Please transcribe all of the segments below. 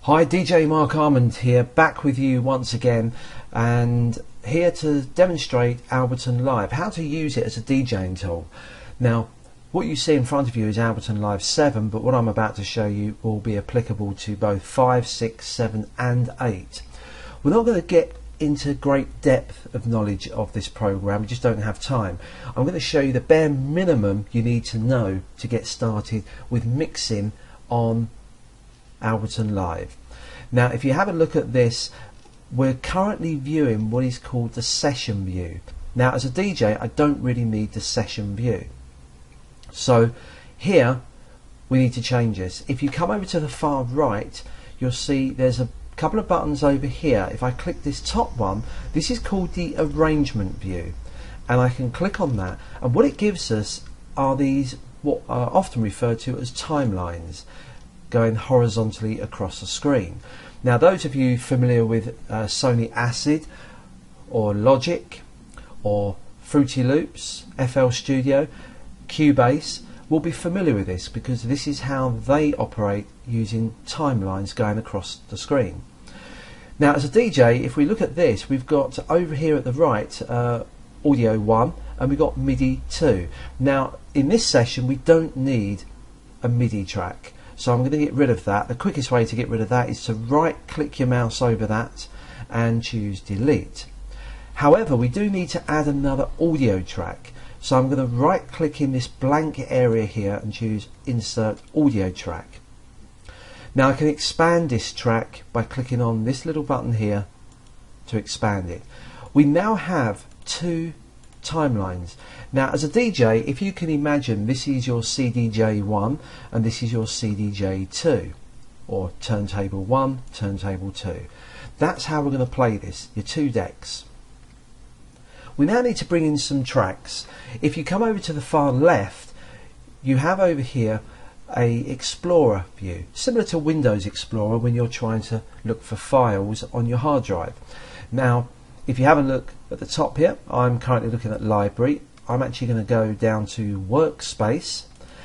Hi, DJ Mark Almond here, back with you once again, and here to demonstrate Ableton Live, how to use it as a DJing tool. Now, what you see in front of you is Ableton Live 7, but what I'm about to show you will be applicable to both 5, 6, 7 and 8. We're not going to get into great depth of knowledge of this program, we just don't have time. I'm going to show you the bare minimum you need to know to get started with mixing on Ableton Live. Now, if you have a look at this, we're currently viewing what is called the session view. Now, as a DJ, I don't really need the session view. So here we need to change this. If you come over to the far right, you'll see there's a couple of buttons over here. If I click this top one, this is called the arrangement view, and I can click on that, and what it gives us are these what are often referred to as timelines going horizontally across the screen. Now, those of you familiar with Sony Acid or Logic or Fruity Loops, FL Studio, Cubase will be familiar with this, because this is how they operate using timelines going across the screen. Now, as a DJ, if we look at this, we've got over here at the right audio 1 and we've got MIDI 2. Now, in this session we don't need a MIDI track, so I'm going to get rid of that. The quickest way to get rid of that is to right click your mouse over that and choose delete. However, we do need to add another audio track, so I'm going to right click in this blank area here and choose insert audio track. Now I can expand this track by clicking on this little button here to expand it. We now have two timelines. Now, as a DJ, if you can imagine, this is your CDJ1 and this is your CDJ2, or turntable 1, turntable 2. That's how we're going to play this, your two decks. We now need to bring in some tracks. If you come over to the far left, you have over here a Explorer view, similar to Windows Explorer when you're trying to look for files on your hard drive. Now, if you have a look at the top here, I'm currently looking at Library. I'm actually going to go down to Workspace,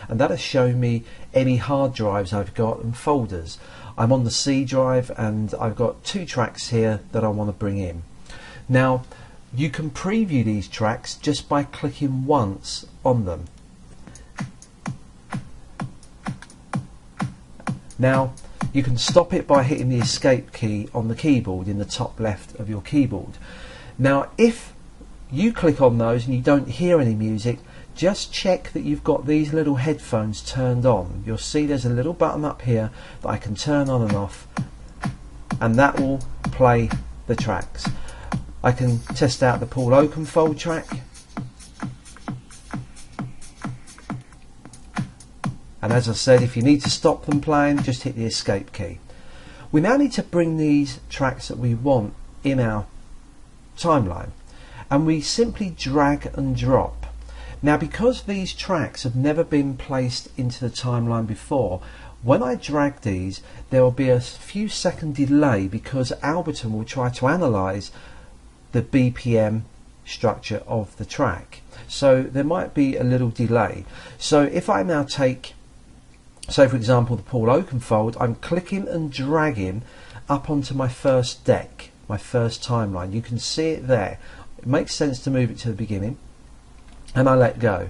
and that'll show me any hard drives I've got and folders. I'm on the C drive and I've got two tracks here that I want to bring in. Now, you can preview these tracks just by clicking once on them. Now, you can stop it by hitting the escape key on the keyboard in the top left of your keyboard. Now, if you click on those and you don't hear any music, just check that you've got these little headphones turned on. You'll see there's a little button up here that I can turn on and off, and that will play the tracks. I can test out the Paul Oakenfold track, and as I said, if you need to stop them playing, just hit the escape key. We now need to bring these tracks that we want in our timeline, and we simply drag and drop. Now, because these tracks have never been placed into the timeline before, when I drag these, there will be a few second delay, because Ableton will try to analyze the BPM structure of the track, so there might be a little delay. So if I now take, so for example, the Paul Oakenfold, I'm clicking and dragging up onto my first deck, my first timeline. You can see it there. It makes sense to move it to the beginning, and I let go.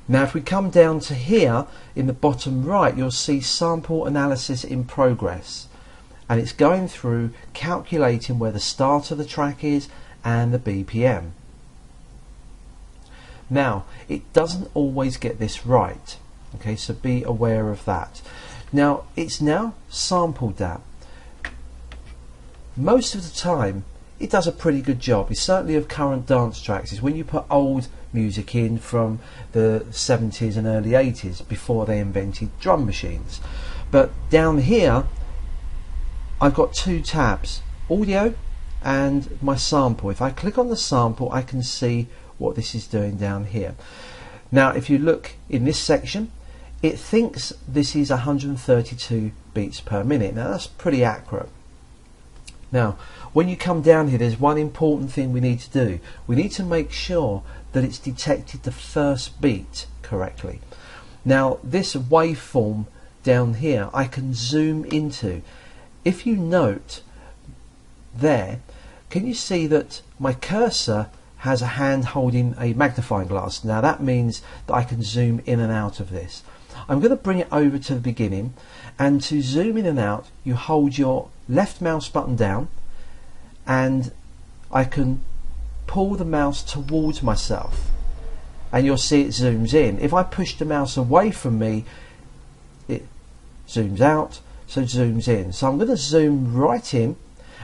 Now, if we come down to here in the bottom right, you'll see sample analysis in progress, and it's going through calculating where the start of the track is and the BPM. Now, it doesn't always get this right, okay, so be aware of that. Now, it's now sampled that. Most of the time it does a pretty good job. It's certainly of current dance tracks. It's when you put old music in from the 70s and early 80s, before they invented drum machines. But down here I've got two tabs, audio and my sample. If I click on the sample, I can see what this is doing down here. Now, if you look in this section, it thinks this is 132 beats per minute. Now, that's pretty accurate. Now, when you come down here, there's one important thing we need to do. We need to make sure that it's detected the first beat correctly. Now, this waveform down here I can zoom into, if you note there, can you see that my cursor has a hand holding a magnifying glass? Now that means that I can zoom in and out of this. I'm going to bring it over to the beginning, and to zoom in and out you hold your left mouse button down, and I can pull the mouse towards myself and you'll see it zooms in. If I push the mouse away from me, it zooms out, so it zooms in. So I'm going to zoom right in,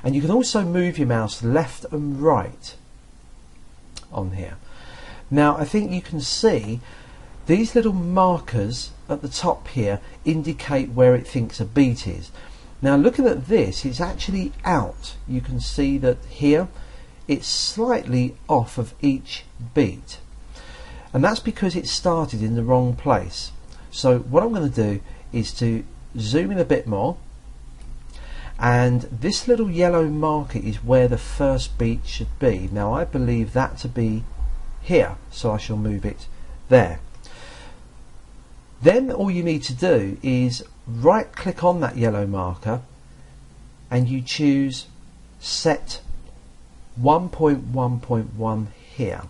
and you can also move your mouse left and right on here. Now I think you can see these little markers at the top here indicate where it thinks a beat is. Now looking at this, it's actually out. You can see that here it's slightly off of each beat, and that's because it started in the wrong place. So what I'm going to do is to zoom in a bit more, and this little yellow marker is where the first beat should be. Now I believe that to be here, so I shall move it there. Then all you need to do is right click on that yellow marker and you choose set 1.1.1 here.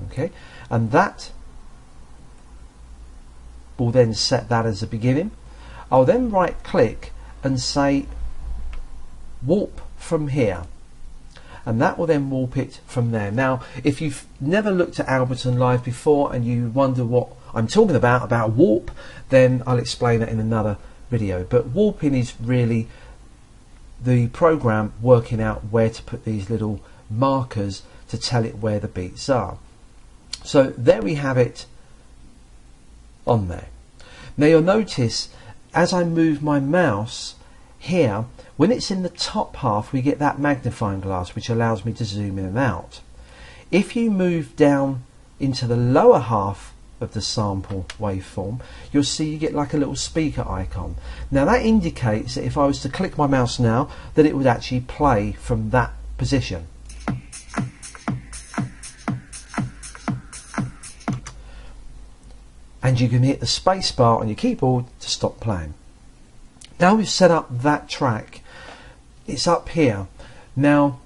Okay, and that will then set that as a beginning. I'll then right click and say warp from here, and that will then warp it from there. Now if you've never looked at Ableton Live before and you wonder what I'm talking about warp, then I'll explain it in another video. But warping is really the program working out where to put these little markers to tell it where the beats are. So there we have it on there. Now you'll notice as I move my mouse here, when it's in the top half we get that magnifying glass which allows me to zoom in and out. If you move down into the lower half of the sample waveform, you'll see you get like a little speaker icon. Now that indicates that if I was to click my mouse now, that it would actually play from that position. And you can hit the space bar on your keyboard to stop playing. Now we've set up that track, it's up here. Now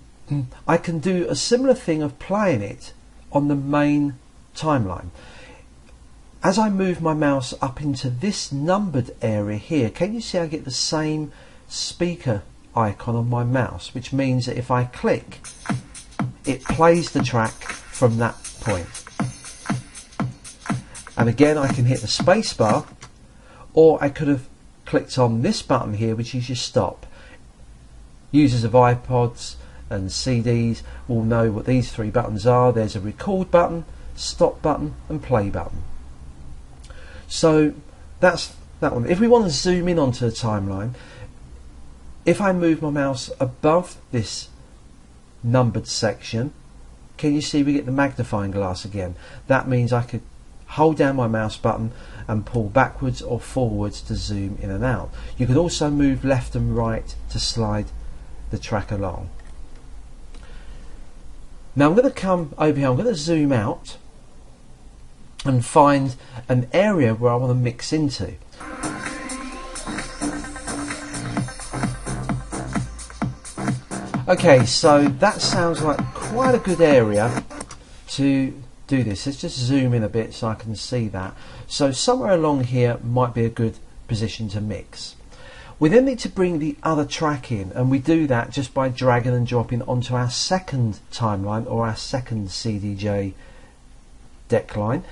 I can do a similar thing of playing it on the main timeline. As I move my mouse up into this numbered area here, can you see I get the same speaker icon on my mouse, which means that if I click, it plays the track from that point. And again I can hit the space bar, or I could have clicked on this button here, which is your stop. Users of iPods and CDs will know what these three buttons are. There's a record button, stop button and play button. So that's that one. If we want to zoom in onto the timeline, if I move my mouse above this numbered section, can you see we get the magnifying glass again? That means I could hold down my mouse button and pull backwards or forwards to zoom in and out. You could also move left and right to slide the track along. Now I'm going to come over here, I'm going to zoom out and find an area where I want to mix into. Okay, so that sounds like quite a good area to do this. Let's just zoom in a bit so I can see that. So somewhere along here might be a good position to mix. We then need to bring the other track in, and we do that just by dragging and dropping onto our second timeline or our second CDJ deck line,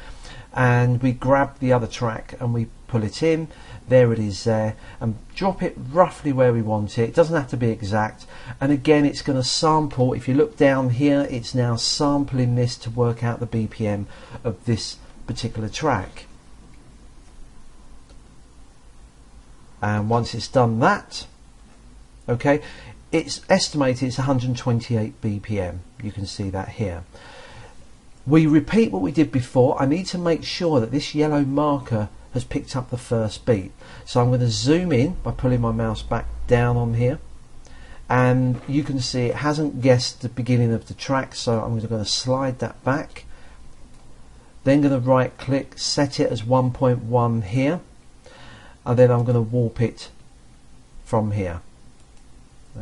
and we grab the other track and we pull it in. There it is there, and drop it roughly where we want it. It doesn't have to be exact, and again it's going to sample. If you look down here, it's now sampling this to work out the BPM of this particular track. And once it's done that, okay, it's estimated it's 128 BPM. You can see that here. We repeat what we did before. I need to make sure that this yellow marker has picked up the first beat. So I'm going to zoom in by pulling my mouse back down on here, and you can see it hasn't guessed the beginning of the track, so I'm going to slide that back. Then going to right click, set it as 1.1 here, and then I'm going to warp it from here.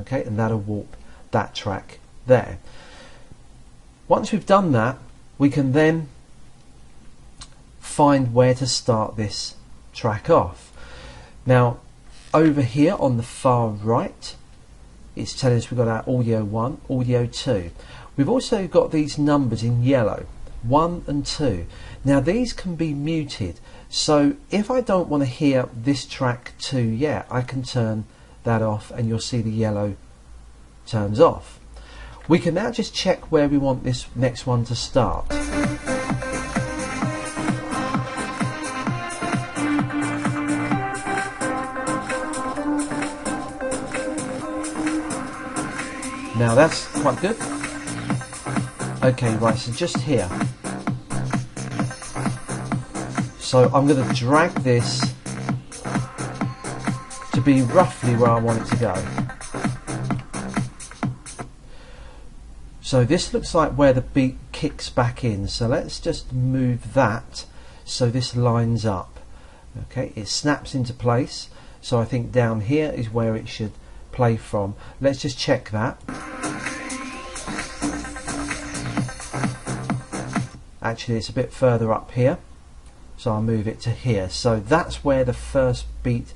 Okay, and that'll warp that track there. Once we've done that, we can then find where to start this track off. Now, over here on the far right, it's telling us we've got our audio 1, audio 2. We've also got these numbers in yellow, 1 and 2. Now these can be muted, so if I don't want to hear this track 2 yet, I can turn that off and you'll see the yellow turns off. We can now just check where we want this next one to start. Now that's quite good. Okay, right, so just here. So I'm going to drag this to be roughly where I want it to go. So this looks like where the beat kicks back in. So let's just move that so this lines up. Okay, it snaps into place. So I think down here is where it should play from. Let's just check that. Actually, it's a bit further up here, so I'll move it to here. So that's where the first beat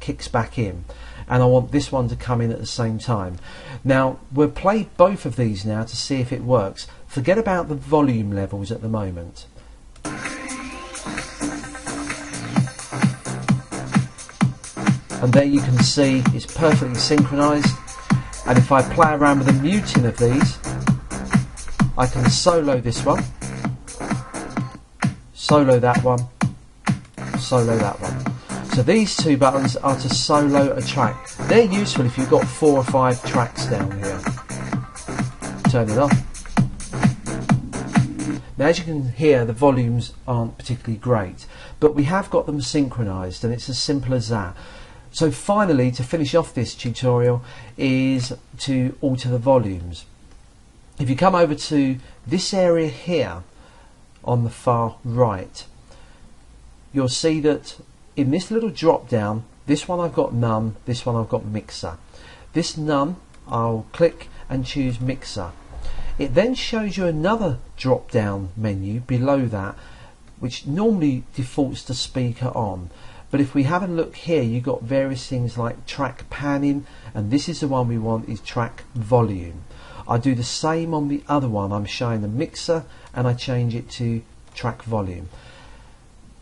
kicks back in, and I want this one to come in at the same time. Now we'll play both of these now to see if it works. Forget about the volume levels at the moment. And there you can see it's perfectly synchronized, and if I play around with the muting of these, I can solo this one, solo that one, solo that one. So these two buttons are to solo a track. They're useful if you've got 4 or 5 tracks down here. Turn it off. Now as you can hear, the volumes aren't particularly great, but we have got them synchronized, and it's as simple as that. So finally, to finish off this tutorial, is to alter the volumes. If you come over to this area here on the far right, you'll see that in this little drop down, this one I've got none, this one I've got mixer. This none, I'll click and choose mixer. It then shows you another drop down menu below that, which normally defaults to speaker on. But if we have a look here, you've got various things like track panning, and this is the one we want, is track volume. I do the same on the other one. I'm showing the mixer and I change it to track volume.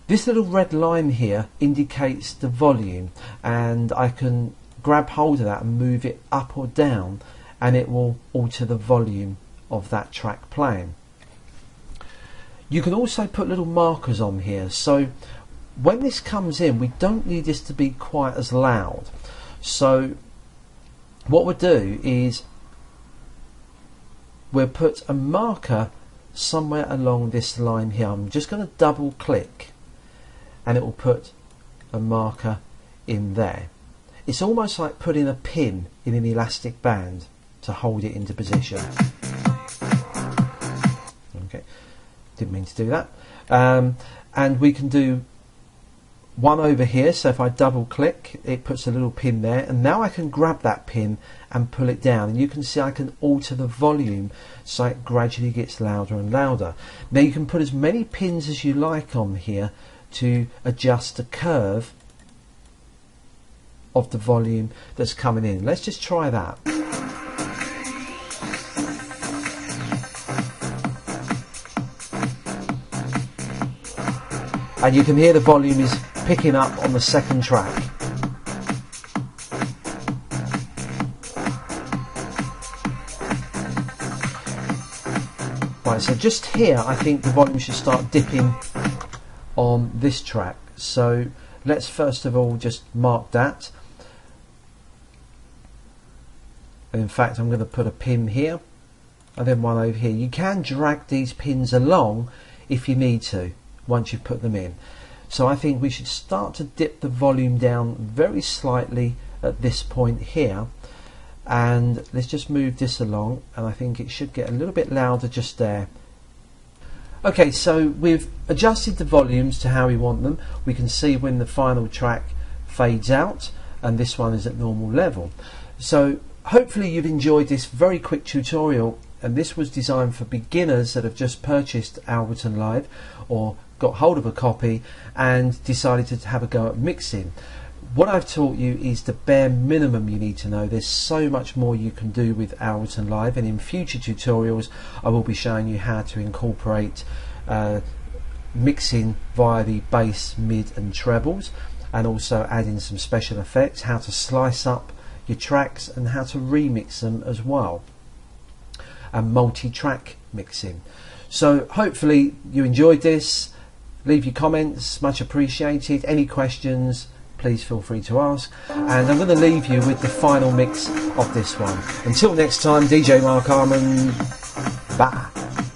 This little red line here indicates the volume, and I can grab hold of that and move it up or down, and it will alter the volume of that track playing. You can also put little markers on here, so when this comes in, we don't need this to be quite as loud. So what we'll do is we'll put a marker somewhere along this line here. I'm just going to double click and it will put a marker in there. It's almost like putting a pin in an elastic band to hold it into position. Okay, didn't mean to do that. And we can do one over here, so if I double click, it puts a little pin there, and now I can grab that pin and pull it down, and you can see I can alter the volume so it gradually gets louder and louder. Now you can put as many pins as you like on here to adjust the curve of the volume that's coming in. Let's just try that. And you can hear the volume is picking up on the second track. Right, so just here I think the volume should start dipping on this track. So let's first of all just mark that. And in fact I'm going to put a pin here and then one over here. You can drag these pins along if you need to once you've put them in. So I think we should start to dip the volume down very slightly at this point here, and let's just move this along, and I think it should get a little bit louder just there. Okay, so we've adjusted the volumes to how we want them. We can see when the final track fades out, and this one is at normal level. So hopefully you've enjoyed this very quick tutorial, and this was designed for beginners that have just purchased Ableton Live or got hold of a copy and decided to have a go at mixing. What I've taught you is the bare minimum you need to know. There's so much more you can do with Ableton Live, and in future tutorials I will be showing you how to incorporate mixing via the bass, mid and trebles, and also add in some special effects, how to slice up your tracks and how to remix them as well, and multi-track mixing. So hopefully you enjoyed this. Leave your comments, much appreciated. Any questions, please feel free to ask, and I'm going to leave you with the final mix of this one. Until next time, DJ Mark Almond, bye.